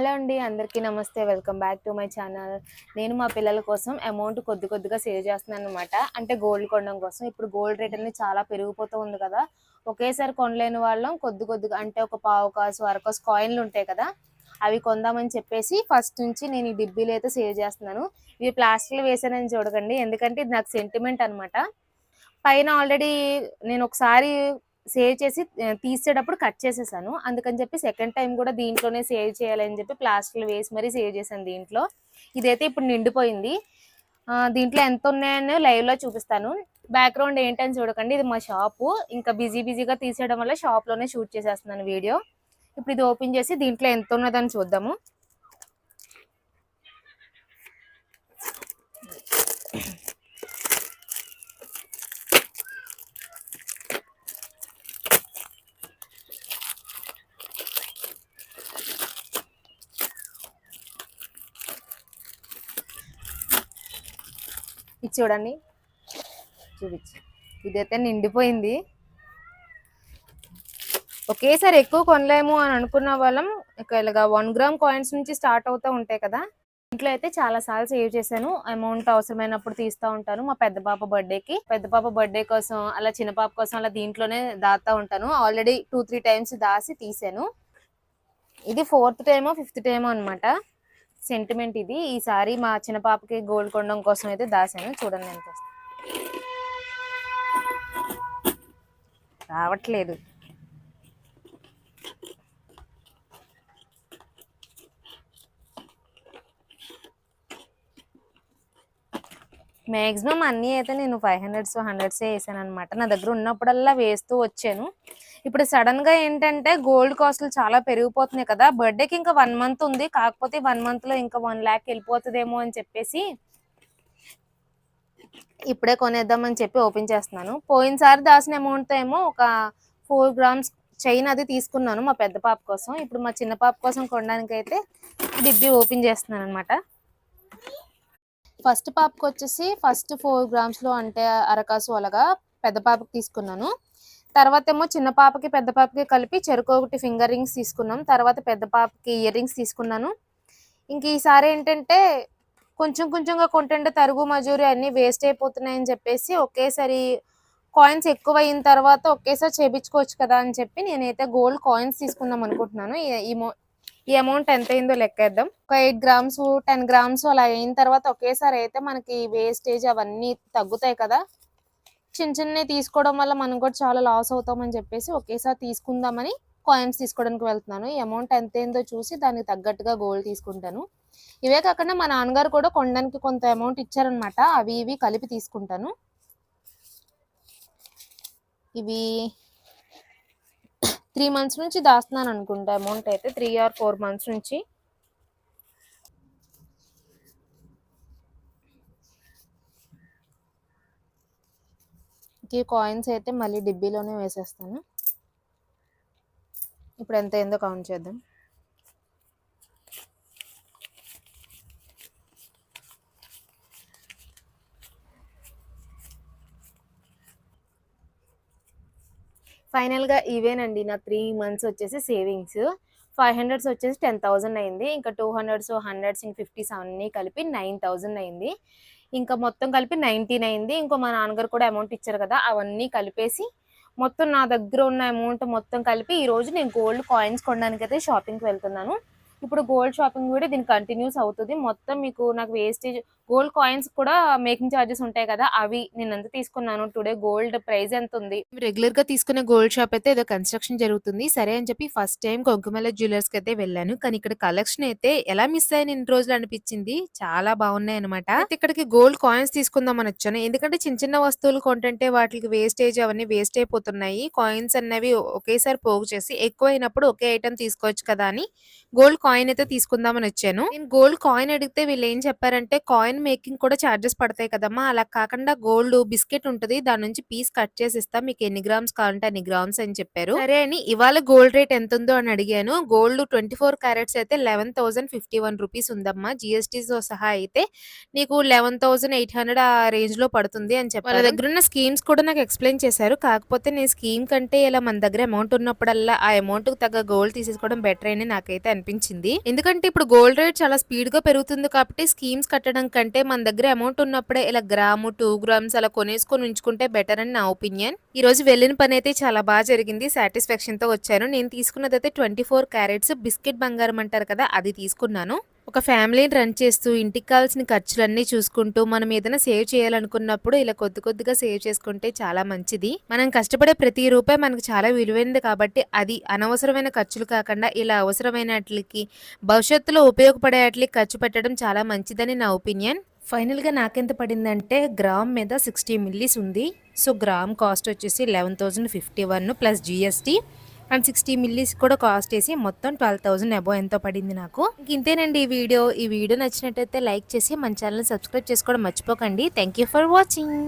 Hello అండి, అందరికీ నమస్తే. Welcome back to my channel. నేను మా పిల్లల కోసం అమౌంట్ కొద్దిగా సేవ్ చేస్తున్నాను అనమాట. అంటే గోల్డ్ కొనడం కోసం. ఇప్పుడు గోల్డ్ రేట్ అనేది చాలా పెరిగిపోతూ ఉంది కదా. ఒకేసారి కొనలేని వాళ్ళం కొద్దిగా అంటే ఒక పావు కాసు అరకాసు కాయిన్లు ఉంటాయి కదా, అవి కొందామని చెప్పేసి ఫస్ట్ నుంచి నేను ఈ డిబ్బీలు అయితే సేవ్ చేస్తున్నాను. ఇవి ప్లాస్టిక్లో వేసానని చూడకండి, ఎందుకంటే ఇది నాకు సెంటిమెంట్ అనమాట. పైన ఆల్రెడీ నేను ఒకసారి సేవ్ చేసి తీసేటప్పుడు కట్ చేసేసాను. అందుకని చెప్పి సెకండ్ టైం కూడా దీంట్లోనే సేవ్ చేయాలని చెప్పి ప్లాస్టిక్లో వేసి మరీ సేవ్ చేశాను దీంట్లో. ఇదైతే ఇప్పుడు నిండిపోయింది. దీంట్లో ఎంత ఉన్నాయని లైవ్లో చూపిస్తాను. బ్యాక్గ్రౌండ్ ఏంటని చూడకండి, ఇది మా షాపు. ఇంకా బిజీగా తీసేయడం వల్ల షాప్లోనే షూట్ చేసేస్తున్నాను వీడియో. ఇప్పుడు ఇది ఓపెన్ చేసి దీంట్లో ఎంత ఉన్నదని చూద్దాము. ఇది చూడండి, చూపించు. ఇదైతే నిండిపోయింది. ఒకేసారి ఎక్కువ కొనలేము అని అనుకున్న వాళ్ళం ఇలాగా 1 గ్రామ్ కాయిన్స్ నుంచి స్టార్ట్ అవుతూ ఉంటాయి కదా. ఇంట్లో అయితే చాలా సార్లు సేవ్ చేశాను. అమౌంట్ అవసరమైనప్పుడు తీస్తూ ఉంటాను. మా పెద్ద పాప బర్త్డే కోసం, అలా చిన్న పాప కోసం అలా దీంట్లోనే దాతా ఉంటాను. ఆల్రెడీ 2-3 టైమ్స్ దాసి తీసాను. ఇది 4th టైమో 5th టైమో అనమాట. సెంటిమెంట్ ఇది. ఈసారి మా చిన్న పాపకి గోల్డ్ కొనడం కోసం అయితే దాసాను. చూడండి ఎంత రావట్లేదు. మ్యాక్సిమం అన్నీ అయితే నేను 500s 100s వేసాను అనమాట. నా దగ్గర ఉన్నప్పుడల్లా వేస్తూ వచ్చాను. ఇప్పుడు సడన్ గా ఏంటంటే గోల్డ్ కాస్ట్లు చాలా పెరిగిపోతున్నాయి కదా. బర్త్డేకి ఇంకా 1 మంత్ ఉంది. కాకపోతే 1 మంత్ లో ఇంకా 1 lakh వెళ్ళిపోతుందేమో అని చెప్పేసి ఇప్పుడే కొనేద్దామని చెప్పి ఓపెన్ చేస్తున్నాను. పోయినసారి దాసిన అమౌంట్ తో ఏమో ఒక 4 grams చైన్ అది తీసుకున్నాను మా పెద్ద పాప కోసం. ఇప్పుడు మా చిన్న పాప కోసం కొనడానికి అయితే డిబ్బి ఓపెన్ చేస్తున్నాను అనమాట. ఫస్ట్ పాపకి వచ్చేసి ఫస్ట్ 4 grams లో అంటే అరకాసు అలాగా పెద్ద పాపకి తీసుకున్నాను. తర్వాత ఏమో చిన్న పాపకి పెద్ద పాపకి కలిపి చెరుకు ఒకటి ఫింగర్ రింగ్స్ తీసుకున్నాం. తర్వాత పెద్ద పాపకి ఇయర్ రింగ్స్ తీసుకున్నాను. ఇంక ఈసారి ఏంటంటే కొంచెంగా కొంటుంటే తరుగు మజూరి అన్ని వేస్ట్ అయిపోతున్నాయని చెప్పేసి ఒకేసారి కాయిన్స్ ఎక్కువ అయిన తర్వాత ఒకేసారి చేపించుకోవచ్చు కదా అని చెప్పి నేనైతే గోల్డ్ కాయిన్స్ తీసుకుందాం అనుకుంటున్నాను. ఈ అమౌంట్ ఎంత అయిందో లెక్కేద్దాం. ఒక 8 grams 10 grams అలా అయిన తర్వాత ఒకేసారి అయితే మనకి వేస్టేజ్ అవన్నీ తగ్గుతాయి కదా. చిన్నవి తీసుకోవడం వల్ల మనం కూడా చాలా లాస్ అవుతామని చెప్పేసి ఒకేసారి తీసుకుందామని కాయిన్స్ తీసుకోవడానికి వెళ్తున్నాను. ఈ అమౌంట్ ఎంత అయిందో చూసి దానికి తగ్గట్టుగా గోల్డ్ తీసుకుంటాను. ఇవే కాకుండా మా నాన్నగారు కూడా కొనడానికి కొంత అమౌంట్ ఇచ్చారనమాట. అవి ఇవి కలిపి తీసుకుంటాను. ఇవి 3 months నుంచి దాస్తున్నాను అనుకుంటా. అమౌంట్ అయితే 3 or 4 months నుంచి. ఈ కాయిన్స్ అయితే మళ్ళీ డిబ్బీలోనే వేసేస్తాను. ఇప్పుడు ఎంత అయిందో కౌంట్ చేద్దాం. ఫైనల్గా ఇవేనండి నా 3 months వచ్చేసి సేవింగ్స్. 500s వచ్చేసి 10,000 అయింది. ఇంకా 200s 100s 50s అన్నీ కలిపి 9,000 అయింది. ఇంకా మొత్తం కలిపి 19 అయింది. ఇంకో మా నాన్నగారు కూడా అమౌంట్ ఇచ్చారు కదా, అవన్నీ కలిపేసి మొత్తం నా దగ్గర ఉన్న అమౌంట్ మొత్తం కలిపి ఈరోజు నేను గోల్డ్ కాయిన్స్ కొనడానికి అయితే షాపింగ్కి వెళ్తున్నాను. ఇప్పుడు గోల్డ్ షాపింగ్ కూడా దీనికి కంటిన్యూస్ అవుతుంది. మొత్తం మీకు నాకు వేస్టేజ్ గోల్డ్ కాయిన్స్ కూడా మేకింగ్ ఛార్జెస్ ఉంటాయి కదా, అవి నేను ఎంత తీసుకున్నాను, టుడే గోల్డ్ ప్రైస్ ఎంత ఉంది. రెగ్యులర్ గా తీసుకునే గోల్డ్ షాప్ అయితే ఏదో కన్స్ట్రక్షన్ జరుగుతుంది. సరే అని చెప్పి ఫస్ట్ టైం కొంకుమల జ్యువెలర్స్ కి అయితే వెళ్ళాను. కానీ ఇక్కడ కలెక్షన్ అయితే ఎలా మిస్ అయ్యాను ఇన్ని రోజులు అనిపించింది. చాలా బాగున్నాయి అనమాట. ఇక్కడికి గోల్డ్ కాయిన్స్ తీసుకుందాం అని వచ్చాను. ఎందుకంటే చిన్న వస్తువులు కొంటుంటే వాటికి వేస్టేజ్ అవన్నీ వేస్ట్ అయిపోతున్నాయి. కాయిన్స్ అన్నవి ఒకేసారి పోగు చేసి ఎక్కువ అయినప్పుడు ఒకే ఐటమ్ తీసుకోవచ్చు కదా అని గోల్డ్ కాయిన్ అయితే తీసుకుందామని వచ్చాను. నేను గోల్డ్ కాయిన్ అడిగితే వీళ్ళు ఏం చెప్పారంటే కాయిన్ కాయిన్ మేకింగ్ కూడా చార్జెస్ పడతాయి కదమ్మా! అలా కాకుండా గోల్డ్ బిస్కెట్ ఉంటది. దాని నుంచి పీస్ కట్ చేసి ఇస్తాం. మీకు ఎన్ని గ్రామ్స్ కావాలంటే అన్ని గ్రామ్స్ అని చెప్పారు. సరే అని ఇవాళ గోల్డ్ రేట్ ఎంతుందో అని అడిగాను. గోల్డ్ 24 క్యారెట్స్ అయితే 11,051 రూపీస్ ఉందమ్మా. జీఎస్టీతో సహా అయితే నీకు 11,800 ఆ రేంజ్‌లో పడుతుంది అని చెప్పారు. వాళ్ళ దగ్గరున్న స్కీమ్స్ కూడా నాకు ఎక్స్‌ప్లెయిన్ చేశారు. కాకపోతే నేను స్కీమ్ కంటే ఇలా మన దగ్గర అమౌంట్ ఉన్నప్పుడల్లా ఆ అమౌంట్‌కి తగ్గ గోల్డ్ తీసేసుకోవడం బెటర్ అని నాకైతే అనిపించింది. ఎందుకంటే ఇప్పుడు గోల్డ్ రేట్ చాలా స్పీడ్‌గా పెరుగుతుంది కాబట్టి స్కీమ్స్ కట్టడం కంటే మన దగ్గర అమౌంట్ ఉన్నప్పుడే ఇలా గ్రాము, 2 గ్రామ్స్ అలా కొనేసుకొని ఉంచుకుంటే బెటర్ అని నా ఒపీనియన్. ఈ రోజు వెళ్ళిన పని అయితే చాలా బాగా జరిగింది. సాటిస్ఫాక్షన్‌తో వచ్చాను. నేను తీసుకున్నదైతే 24 క్యారెట్స్ బిస్కెట్ బంగారం అంటారు కదా! అది తీసుకున్నాను. ఒక ఫ్యామిలీని రన్ చేస్తూ ఇంటికి కావాల్సిన ఖర్చులన్నీ చూసుకుంటూ మనం ఏదైనా సేవ్ చేయాలనుకున్నప్పుడు ఇలా కొద్ది కొద్దిగా సేవ్ చేసుకుంటే చాలా మంచిది. మనం కష్టపడే ప్రతి రూపాయి మనకు చాలా విలువైనది కాబట్టి అది అనవసరమైన ఖర్చులు కాకుండా ఇలా అవసరమైన వాటికి భవిష్యత్తులో ఉపయోగపడే వాటికి ఖర్చు పెట్టడం చాలా మంచిదని నా ఒపీనియన్. ఫైనల్‌గా నాకెంత పడిందంటే గ్రామ్ మీద 60 మిల్లీస్ ఉంది. సో గ్రామ్ కాస్ట్ వచ్చేసి 11,051 ప్లస్ జీఎస్టీ అండ్ 60 మిల్లీస్ కూడా కాస్ట్ వేసి మొత్తం 12,000 అబోవ్ ఎంతో పడింది నాకు. ఇంతేనండి ఈ వీడియో. ఈ వీడియో నచ్చినట్టయితే లైక్ చేసి మన ఛానల్‌ని సబ్స్క్రైబ్ చేసుకోవడం మర్చిపోకండి. Thank you for watching.